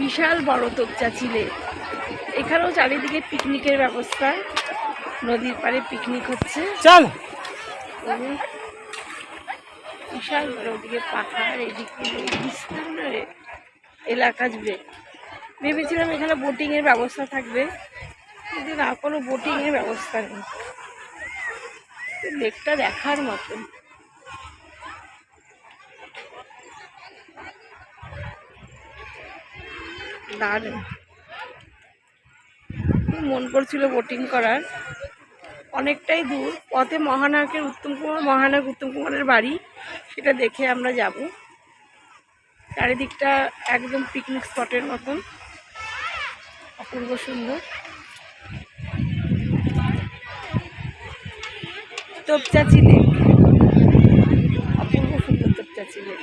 বিশাল বড় তোপচাঁচি লেক। এখানেও চারিদিকে পিকনিকের ব্যবস্থা, নদীর পাড়ে পিকনিক হচ্ছে। চল বিশাল বড়, ওদিকে পাহাড়, এদিকে বিস্তীর্ণ এলাকা জুড়ে। ভেবেছিলাম এখানে বোটিং এর ব্যবস্থা থাকবে, কিন্তু না, কোনো বোটিং এর ব্যবস্থা নেই। লেকটা দেখার মতন। দারুণ, মন করছিল বোটিং করার। অনেকটাই দূর, পথে মহানায়ক উত্তম কুমারের বাড়ি, সেটা দেখে আমরা যাব। চারিদিকটা একদম পিকনিক স্পটের মতন, অপূর্ব সুন্দর। তোপচাঁচি লেক, অপূর্ব সুন্দর তোপচাঁচি লেক।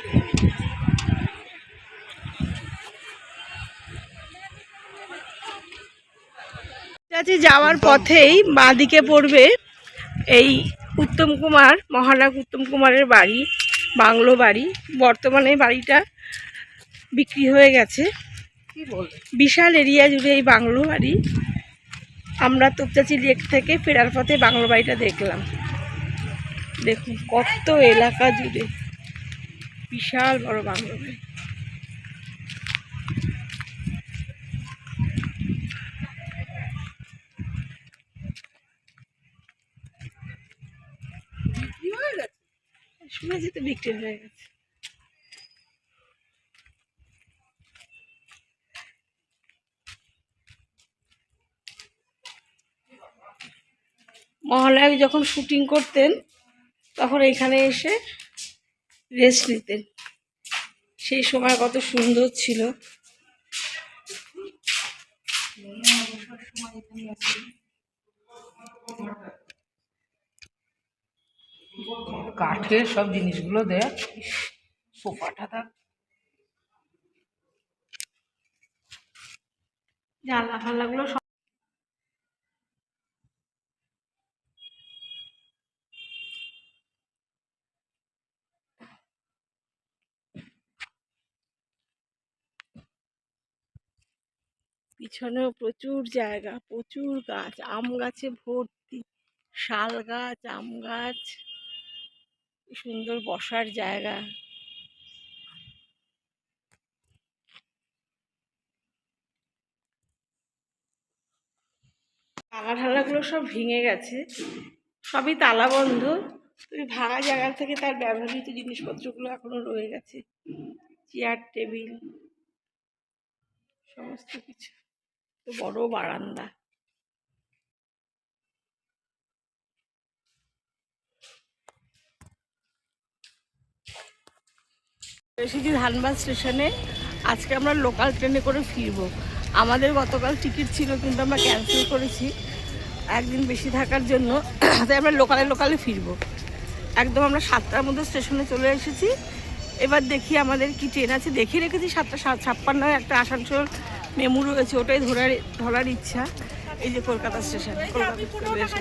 তোপচাঁচি যাওয়ার পথেই বাঁদিকে পড়বে এই মহানায়ক উত্তম কুমারের বাড়ি, বাংলো বাড়ি। বর্তমানে বাড়িটা বিক্রি হয়ে গেছে। বিশাল এরিয়া জুড়ে এই বাংলো বাড়ি। আমরা তোপচাঁচি লেক থেকে ফেরার পথে বাংলো বাড়িটা দেখলাম। দেখুন কত এলাকা জুড়ে বিশাল বড় বাংলো বাড়ি। শুনেছি তো বিক্রি হয়ে গেছে। মহানায়ক যখন শুটিং করতেন তখন এখানে এসে রেস্ট নিতেন। সেই সময় কত সুন্দর ছিল। কাঠের সব জিনিসগুলো দেখ, সোফাটা থাক, জানলা ফাল্লাগুলো সব। পিছনেও প্রচুর জায়গা, প্রচুর গাছ, আম গাছে ভর্তি, শাল গাছ, আম গাছ, সুন্দর বসার জায়গা। তালা ঢালাগুলো সব ভেঙে গেছে, সবই তালা বন্ধ। ওই ভাঙা জায়গা থেকে তার ব্যবহৃত জিনিসপত্রগুলো এখনো রয়ে গেছে, চেয়ার টেবিল সমস্ত কিছু। তো বড় বারান্দা। এসেছি ধানবাদ স্টেশনে। আজকে আমরা লোকাল ট্রেনে করে ফিরবো। আমাদের গতকাল টিকিট ছিল, কিন্তু আমরা ক্যান্সেল করেছি একদিন বেশি থাকার জন্য। তাই আমরা লোকালে ফিরবো। একদম আমরা 7টার মধ্যে স্টেশনে চলে এসেছি। এবার দেখি আমাদের কি ট্রেন আছে। দেখে রেখেছি 7:56 একটা আসানসোল মেমু রয়েছে, ওটাই ধরার ইচ্ছা। এই যে কলকাতা স্টেশন, কলকাতা।